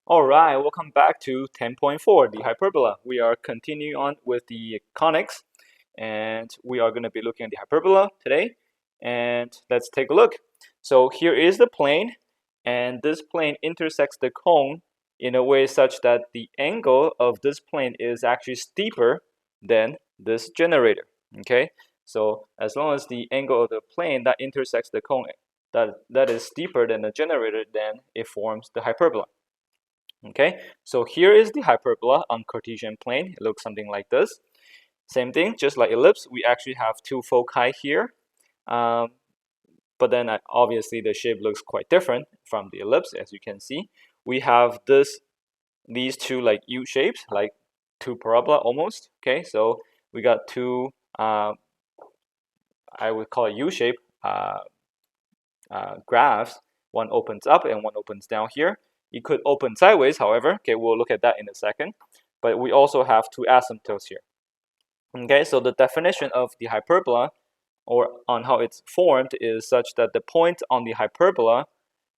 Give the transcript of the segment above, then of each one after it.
All right, welcome back to 10.4, the hyperbola. We are continuing on with the conics, and we are going to be looking at the hyperbola today. And let's take a look. So here is the plane, and this plane intersects the cone in a way such that the angle of this plane is actually steeper than this generator. Okay, so as long as the angle of the plane that intersects the cone that is steeper than the generator, then it forms the hyperbola. Okay, so here is the hyperbola on Cartesian plane. It looks something like this. Same thing, just like ellipse, we actually have two foci here. But then obviously the shape looks quite different from the ellipse, as you can see. We have these two like U shapes, like two parabola almost. Okay, so we got two, I would call it U shape graphs. One opens up and one opens down here. It could open sideways, however. Okay, we'll look at that in a second. But we also have two asymptotes here. Okay, so the definition of the hyperbola, or on how it's formed, is such that the points on the hyperbola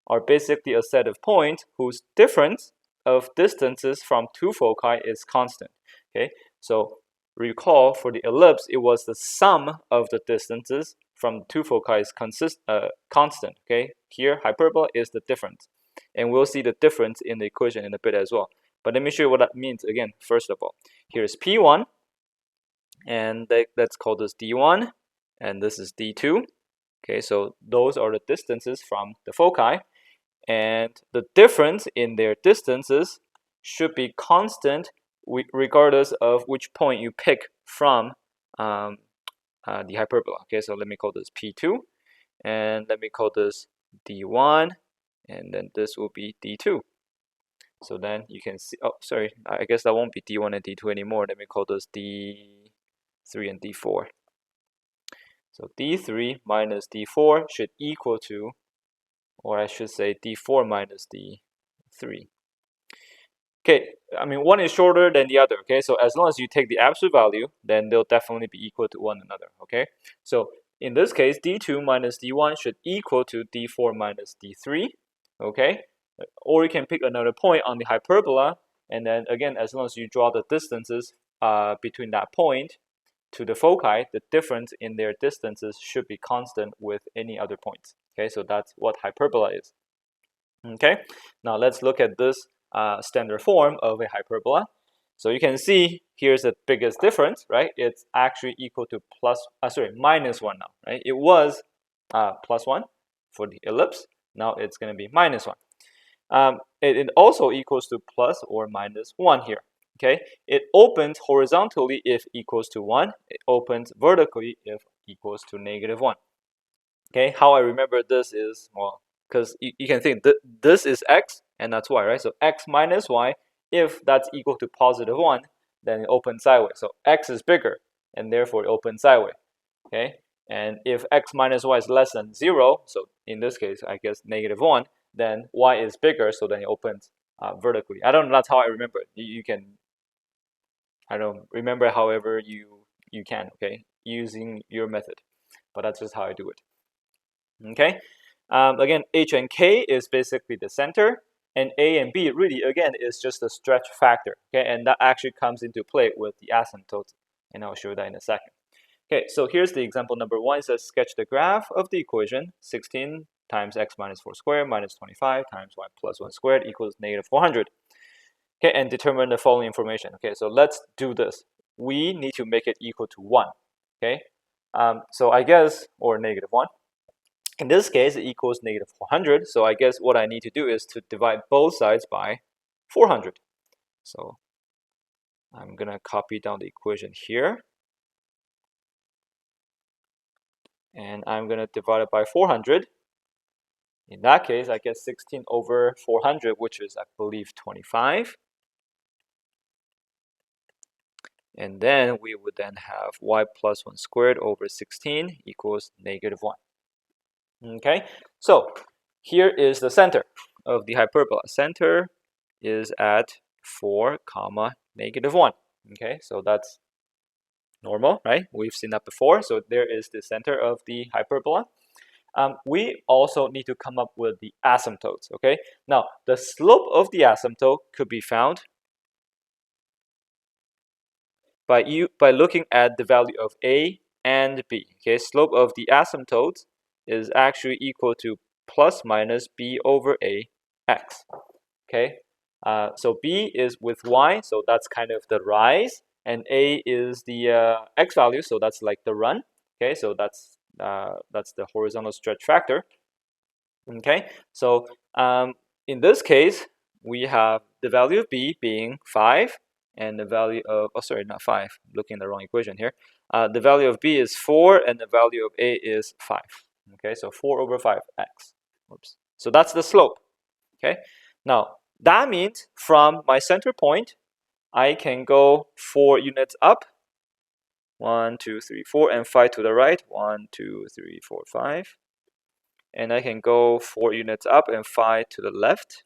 are basically a set of points whose difference of distances from two foci is constant. Okay, so recall for the ellipse, it was the sum of the distances from two foci is constant. Okay, here hyperbola is the difference, and we'll see the difference in the equation in a bit as well. But let me show you what that means again. First of all, here's P1, and let's call this D1, and this is D2. Okay, so those are the distances from the foci, and the difference in their distances should be constant regardless of which point you pick from the hyperbola. Okay, so let me call this P2, and let me call this D1, and then this will be D2. So then you can see, oh, sorry, I guess that won't be D1 and D2 anymore. Let me call this D3 and D4. So D3 minus D4 should equal to, or I should say D4 minus D3. Okay, I mean, one is shorter than the other, okay? So as long as you take the absolute value, then they'll definitely be equal to one another, okay? So in this case, D2 minus D1 should equal to D4 minus D3, okay? Or you can pick another point on the hyperbola, and then again, as long as you draw the distances between that point to the foci, the difference in their distances should be constant with any other points. Okay, so that's what hyperbola is. Okay, now let's look at this standard form of a hyperbola. So you can see here's the biggest difference, right? It's actually equal to minus 1 now, right? It was plus 1 for the ellipse. Now it's going to be minus 1. It also equals to plus or minus 1 here. Okay, it opens horizontally if equals to 1. It opens vertically if equals to -1. Okay, how I remember this is, well, because you can think this is x and that's y, right? So x minus y, if that's equal to positive 1, then it opens sideways. So x is bigger and therefore it opens sideways. Okay, and if x minus y is less than 0, so in this case, I guess -1, then y is bigger, so then it opens vertically. I don't know, that's how I remember it. You can, I don't remember however you can, okay, using your method, but that's just how I do it. Okay, again, H and K is basically the center, and A and B really, again, is just a stretch factor, okay, and that actually comes into play with the asymptotes, and I'll show you that in a second. Okay, so here's the example number 1. It says sketch the graph of the equation 16 times x minus 4 squared minus 25 times y plus 1 squared equals -400. Okay, and determine the following information. Okay, so let's do this. We need to make it equal to 1. Okay, so I guess, or -1. In this case, it equals -400. So I guess what I need to do is to divide both sides by 400. So I'm gonna copy down the equation here, and I'm gonna divide it by 400. In that case, I get 16 over 400, which is, I believe, 25. And then we would then have y plus 1 squared over 16 equals -1. Okay, so here is the center of the hyperbola. Center is at 4, comma, -1. Okay, so that's normal, right? We've seen that before. So there is the center of the hyperbola. we also need to come up with the asymptotes. Okay, now the slope of the asymptote could be found by looking at the value of a and b. Okay, slope of the asymptotes is actually equal to plus minus b over a x. Okay, so b is with y, so that's kind of the rise, and a is the x value, so that's like the run. Okay, so that's the horizontal stretch factor. Okay, so in this case, we have the value of b being 5, and the value of, oh sorry, not 5, I'm looking at the wrong equation here. The value of b is 4, and the value of a is 5. Okay, so 4 over 5x. Oops. So that's the slope. Okay, now that means from my center point, I can go 4 units up. 1, 2, 3, 4, and 5 to the right. 1, 2, 3, 4, 5. And I can go 4 units up and 5 to the left,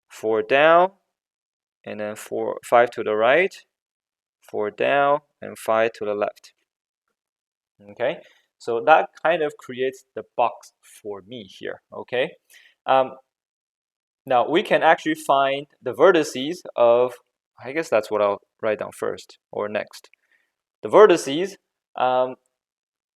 4 down, and then 5 to the right, 4 down, and 5 to the left. Okay, so that kind of creates the box for me here. Okay, now we can actually find the vertices of, I guess that's what I'll write down first or next. The vertices,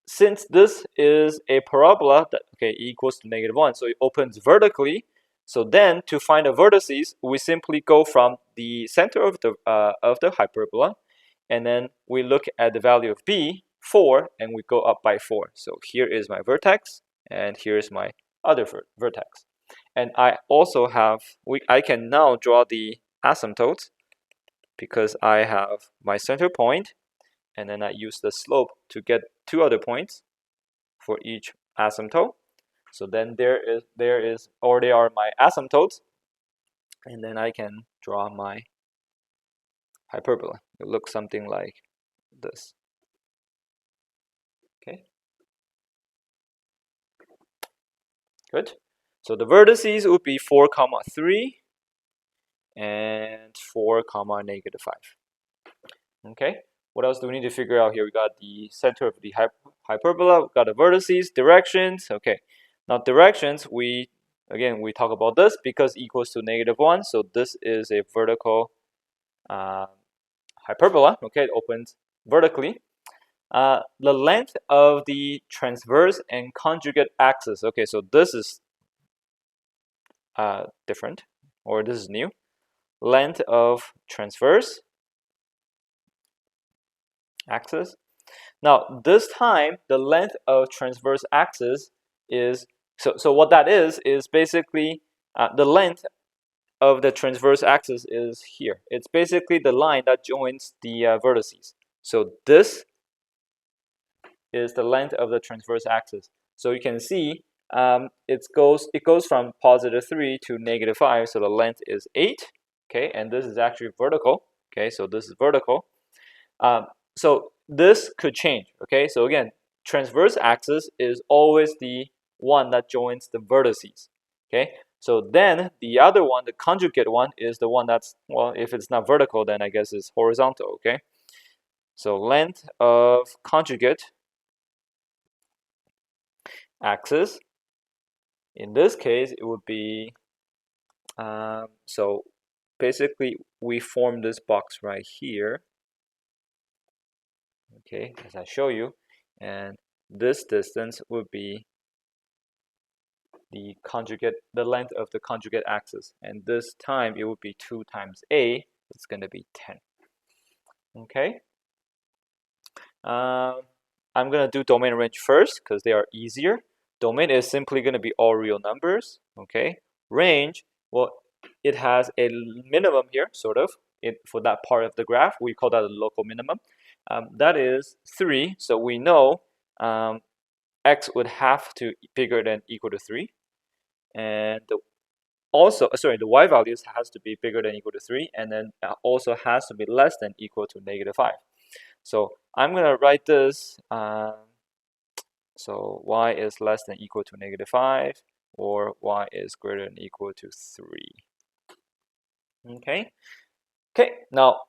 since this is a parabola that equals to -1, so it opens vertically. So then to find the vertices, we simply go from the center of the hyperbola, and then we look at the value of b, 4, and we go up by 4. So here is my vertex, and here is my other vertex. And I also have, I can now draw the asymptotes because I have my center point, and then I use the slope to get 2 other points for each asymptote. So then there are my asymptotes, and then I can draw my hyperbola. It looks something like this. Okay. Good. So the vertices would be 4, 3 and 4, -5. Okay. What else do we need to figure out here? We got the center of the hyperbola, we got the vertices, directions. Okay. Now directions, we talk about this because equals to -1. So this is a vertical hyperbola. Okay, it opens vertically. The length of the transverse and conjugate axis. Okay, so this is different, or this is new. Length of transverse axis. Now this time the length of transverse axis is so what that is basically the length of the transverse axis is here. It's basically the line that joins the vertices. So this is the length of the transverse axis. So you can see it goes from +3 to -5. So the length is 8. Okay, and this is actually vertical. Okay, so this is vertical. So this could change. Okay, so again, transverse axis is always the one that joins the vertices. Okay, so then the other one, the conjugate one, is the one that's, well, if it's not vertical, then I guess it's horizontal. Okay, so length of conjugate axis, in this case, it would be, so basically we form this box right here. Okay, as I show you, and this distance would be the length of the conjugate axis, and this time it would be 2 times a. It's going to be 10. Okay, I'm going to do domain and range first because they are easier. Domain is simply going to be all real numbers. Okay, range, well, it has a minimum here, sort of. For that part of the graph, we call that a local minimum. That is 3, so we know x would have to be bigger than equal to 3, and the y values has to be bigger than equal to 3, and then also has to be less than equal to -5. So I'm gonna write this. So y is less than equal to -5, or y is greater than equal to 3. Okay. Okay. Now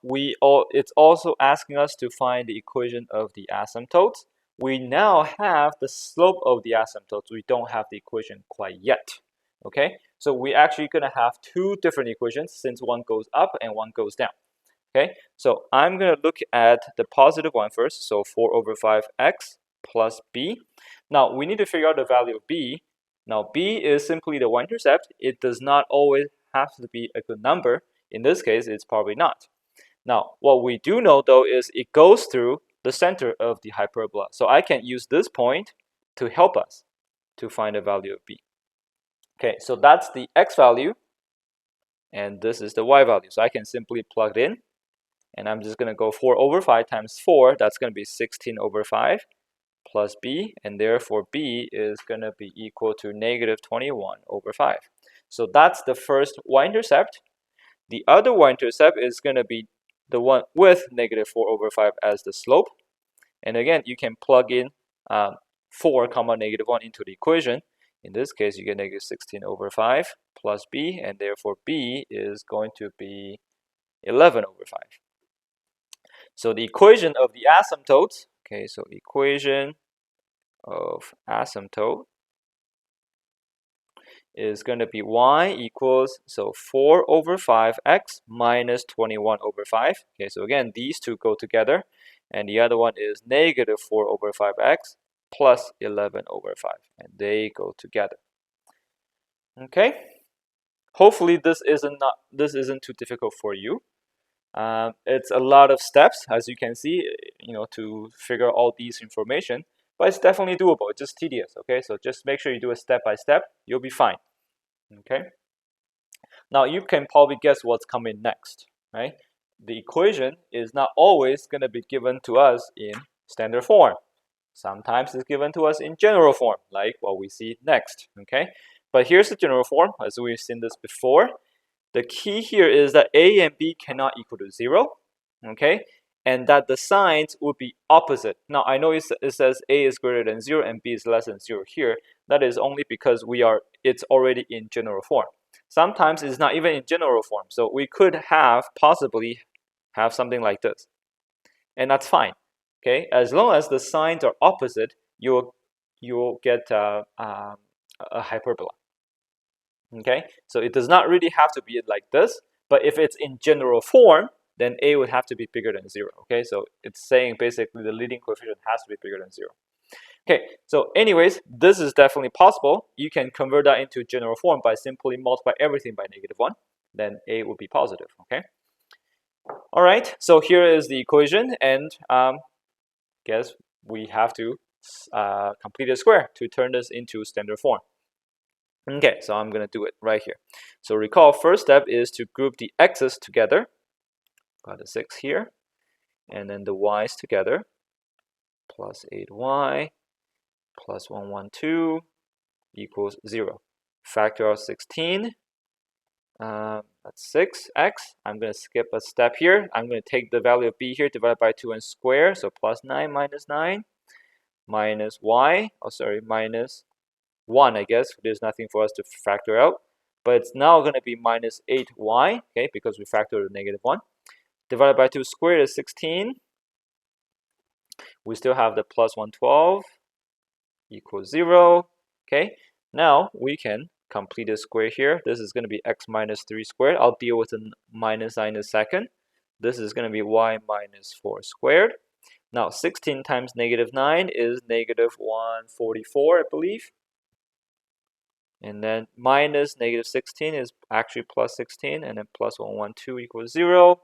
it's also asking us to find the equation of the asymptotes. we now have the slope of the asymptotes. We don't have the equation quite yet. Okay, so we're actually going to have two different equations since one goes up and one goes down. Okay, so I'm going to look at the positive one first. So 4 over 5x plus b. Now we need to figure out the value of b. Now b is simply the y-intercept. It does not always have to be a good number. In this case, it's probably not. Now, what we do know though is it goes through the center of the hyperbola. So I can use this point to help us to find the value of b. Okay, so that's the x value, and this is the y value. So I can simply plug it in, and I'm just going to go 4 over 5 times 4. That's going to be 16 over 5 plus b, and therefore b is going to be equal to negative 21 over 5. So that's the first y-intercept. The other y-intercept is going to be the one with negative 4 over 5 as the slope. And again, you can plug in 4 comma negative 1 into the equation. In this case, you get negative 16 over 5 plus b, and therefore b is going to be 11 over 5. So the equation of the asymptotes, okay, so equation of asymptote is going to be y equals, so 4 over 5x minus 21 over 5. Okay, so again, these two go together, and the other one is negative 4 over 5x plus 11 over 5, and they go together. Okay, hopefully this isn't too difficult for you. It's a lot of steps, as you can see, to figure out all these information, but it's definitely doable. It's just tedious. Okay, so just make sure you do it step by step. You'll be fine. Okay. Now you can probably guess what's coming next, right? The equation is not always going to be given to us in standard form. Sometimes it's given to us in general form, like what we see next. Okay, but here's the general form, as we've seen this before. The key here is that a and b cannot equal to 0, okay, and that the signs would be opposite. Now I know it says a is greater than 0 and b is less than 0 here. That is only because it's already in general form. Sometimes it's not even in general form, so we could possibly have something like this, and that's fine. Okay, as long as the signs are opposite, you'll get a hyperbola. Okay, so it does not really have to be like this, but if it's in general form, then a would have to be bigger than 0. Okay, so it's saying basically the leading coefficient has to be bigger than 0. Okay, so anyways, this is definitely possible. You can convert that into general form by simply multiply everything by -1. Then a would be positive. Okay. All right, so here is the equation, and guess we have to complete a square to turn this into standard form. Okay, so I'm going to do it right here. So recall, first step is to group the x's together. Got a 6 here. And then the y's together. Plus 8y plus 112 equals 0. Factor out 16. That's 6x. I'm going to skip a step here. I'm going to take the value of b here, divide by 2 and square. So plus 9 minus 9 minus y. Oh, sorry, minus 1, I guess. There's nothing for us to factor out. But it's now going to be minus 8y, okay, because we factored the -1. Divided by 2 squared is 16. We still have the plus 112 equals 0. Okay, now we can complete the square here. This is going to be x minus 3 squared. I'll deal with the minus sign in a second. This is going to be y minus 4 squared. Now 16 times -9 is -144, I believe. And then minus -16 is actually plus 16, and then plus 112 equals 0.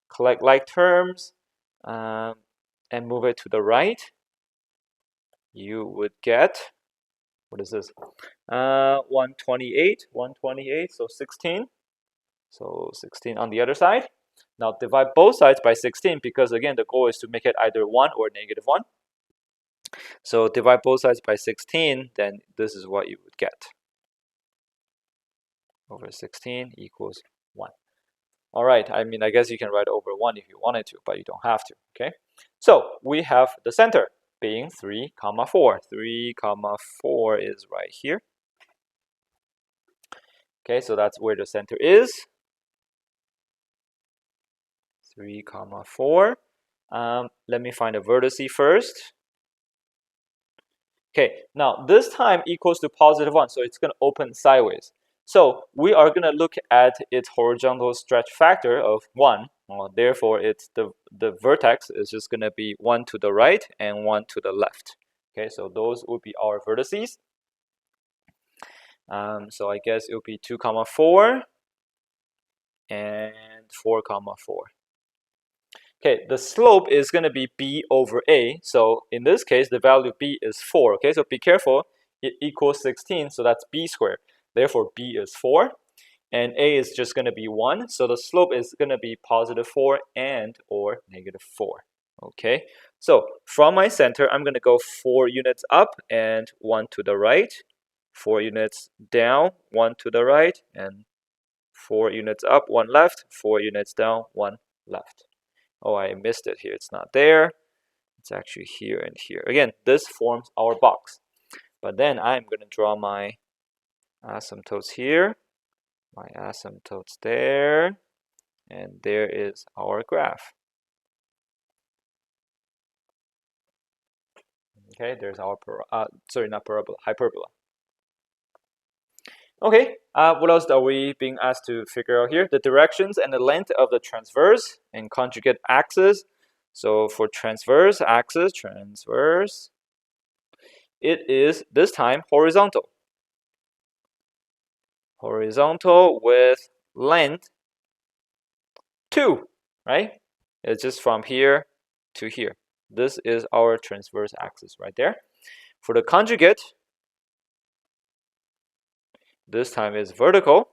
Collect like terms and move it to the right. You would get, what is this? 128, so 16. So 16 on the other side. Now divide both sides by 16 because again the goal is to make it either 1 or -1. So divide both sides by 16, then this is what you would get. Over 16 equals 1. All right, I mean, I guess you can write over 1 if you wanted to, but you don't have to, okay? So we have the center being 3, 4. 3, 4 is right here. Okay, so that's where the center is. 3, 4. Let me find a vertice first. Okay, now this time equals to +1, so it's going to open sideways. So we are going to look at its horizontal stretch factor of 1. Therefore, it's the vertex is just going to be 1 to the right and 1 to the left. Okay, so those would be our vertices. So I guess it would be 2, 4 and 4, 4. Okay, the slope is going to be b over a. So in this case, the value of b is 4. Okay, so be careful. It equals 16, so that's b squared. Therefore, b is 4. And a is just going to be 1. So the slope is going to be +4 and or -4. Okay, so from my center, I'm going to go 4 units up and 1 to the right. 4 units down, 1 to the right. And 4 units up, 1 left. 4 units down, 1 left. Oh, I missed it here. It's not there. It's actually here and here. Again, this forms our box. But then I'm going to draw my asymptotes here. My asymptotes there. And there is our graph. Okay, there's our, hyperbola. Okay, what else are we being asked to figure out here? The directions and the length of the transverse and conjugate axis. So for transverse axis, it is this time horizontal. Horizontal with length 2, right? It's just from here to here. This is our transverse axis right there. For the conjugate, this time is vertical.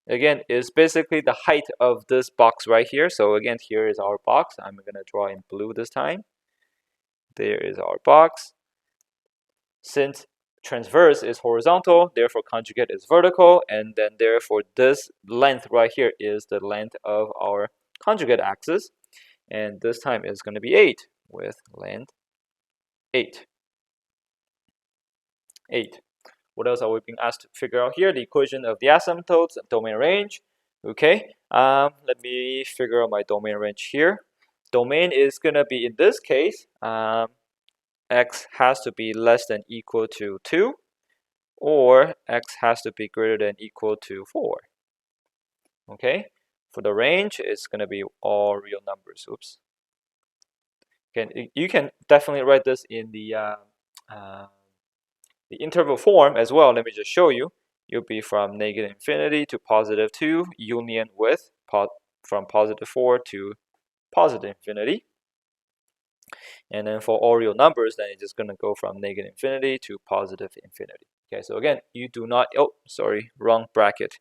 Again, it's basically the height of this box right here. So again, here is our box. I'm going to draw in blue this time. There is our box. Since transverse is horizontal, therefore conjugate is vertical, and then therefore this length right here is the length of our conjugate axis. And this time is going to be 8 with length 8. 8. What else are we being asked to figure out here? The equation of the asymptotes, domain range. Okay, let me figure out my domain range here. Domain is going to be, in this case, x has to be less than equal to 2, or x has to be greater than equal to 4. Okay, for the range, it's going to be all real numbers. Oops. You can definitely write this in the interval form as well. Let me just show you. It'll be from -infinity to +2, union with from +4 to +infinity. And then for all real numbers, then it's just going to go from -infinity to +infinity. Okay, so again, you do not, oh, sorry, wrong bracket.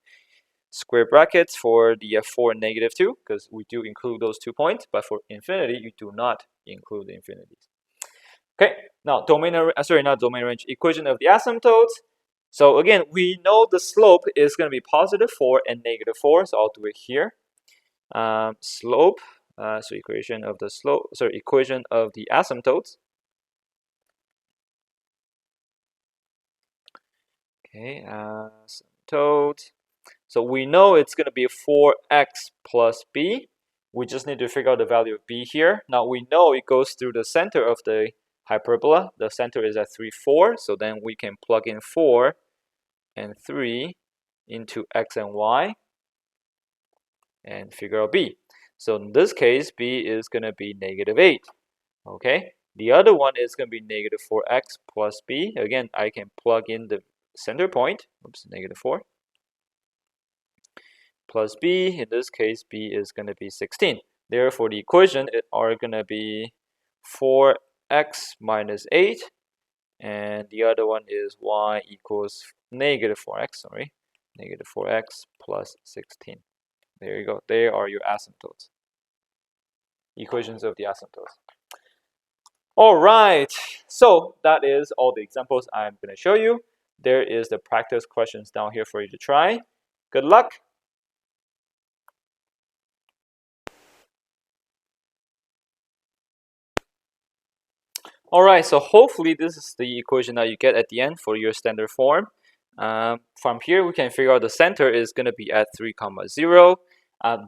Square brackets for the 4 and -2, because we do include those 2 points, but for infinity, you do not include the infinities. Okay, now not domain range, equation of the asymptotes. So again, we know the slope is going to be +4 and -4, so I'll do it here. Slope, so equation of the slope, equation of the asymptotes. Okay, asymptotes. So we know it's going to be 4x plus b. We just need to figure out the value of b here. Now we know it goes through the center of the hyperbola. The center is at 3, 4. So then we can plug in 4 and 3 into x and y and figure out b. So in this case, b is going to be -8. Okay. The other one is going to be -4x plus b. Again, I can plug in the center point. Oops, -4. Plus b. In this case, b is going to be 16. Therefore, the equation are going to be 4x minus 8. And the other one is y equals -4x, sorry. -4x plus 16. There you go. There are your asymptotes. Equations of the asymptotes. All right. So that is all the examples I'm going to show you. There is the practice questions down here for you to try. Good luck. All right, so hopefully this is the equation that you get at the end for your standard form. From here, we can figure out the center is going to be at 3, 0.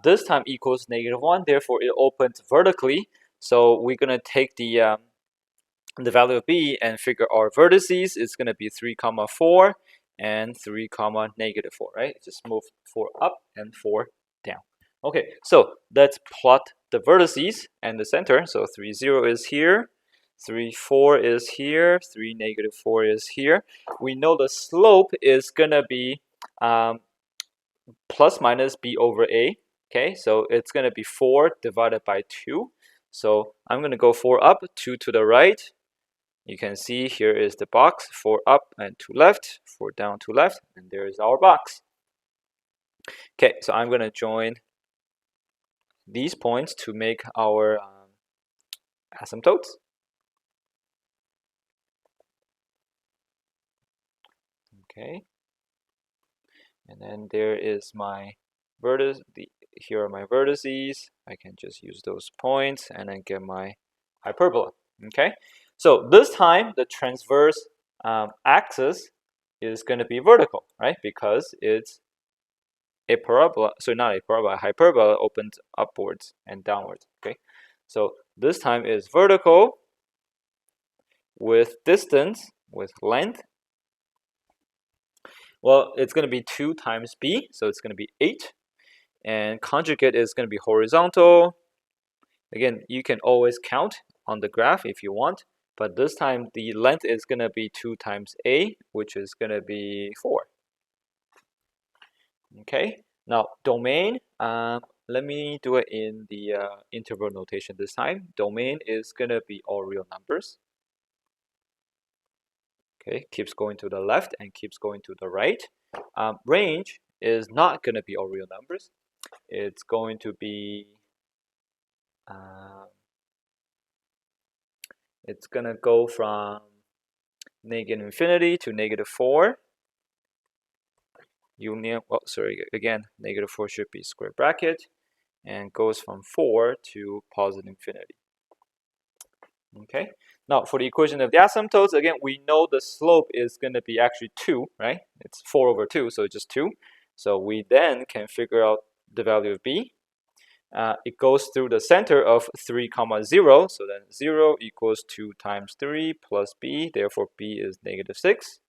This time equals -1, therefore it opens vertically. So we're going to take the the value of b and figure our vertices, it's going to be 3, 4 and 3, -4, right? Just move 4 up and 4 down. Okay, so let's plot the vertices and the center. So 3, 0 is here, 3, 4 is here, 3, -4 is here. We know the slope is going to be plus minus b over a. Okay, so it's going to be 4 divided by 2. So I'm going to go 4 up, 2 to the right. You can see here is the box, 4 up and 2 left, 4 down, 2 left, and there is our box. Okay, so I'm going to join these points to make our asymptotes. Okay, and then there is my vertex. Here are my vertices. I can just use those points and then get my hyperbola. Okay, so this time the transverse axis is going to be vertical, right? Because it's a parabola, so not a parabola, hyperbola opens upwards and downwards. Okay, so this time is vertical with distance, with length. Well, it's going to be 2 times b, so it's going to be 8. And conjugate is going to be horizontal. Again, you can always count on the graph if you want, but this time the length is going to be 2 times a, which is going to be 4. Okay, now domain, let me do it in the interval notation this time. Domain is going to be all real numbers. Okay, keeps going to the left and keeps going to the right. Range is not going to be all real numbers. It's going to be it's going to go from -infinity to -4. Union, well, sorry, again, -4 should be square bracket, and goes from 4 to +infinity. Okay, now for the equation of the asymptotes, again, we know the slope is going to be actually 2, right? It's 4 over 2, so it's just 2. So we then can figure out the value of b. It goes through the center of 3, 0, so then 0 equals 2 times 3 plus b, therefore b is -6.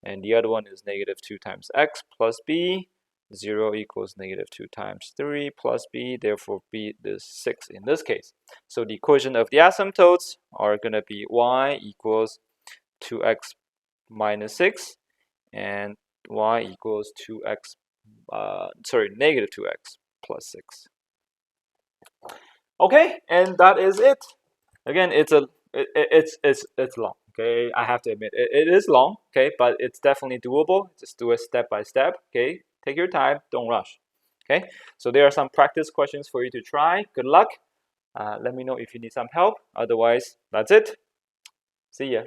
And the other one is -2 times x plus b. 0 equals -2 times 3 plus b, therefore b is 6 in this case. So the equation of the asymptotes are going to be y equals 2x minus 6 and y equals 2x, -2x plus 6. Okay, and that is it. Again, it's long. Okay, I have to admit it is long. Okay, but it's definitely doable. Just do it step by step. Okay, take your time. Don't rush. Okay, so there are some practice questions for you to try. Good luck. Let me know if you need some help. Otherwise, that's it. See ya.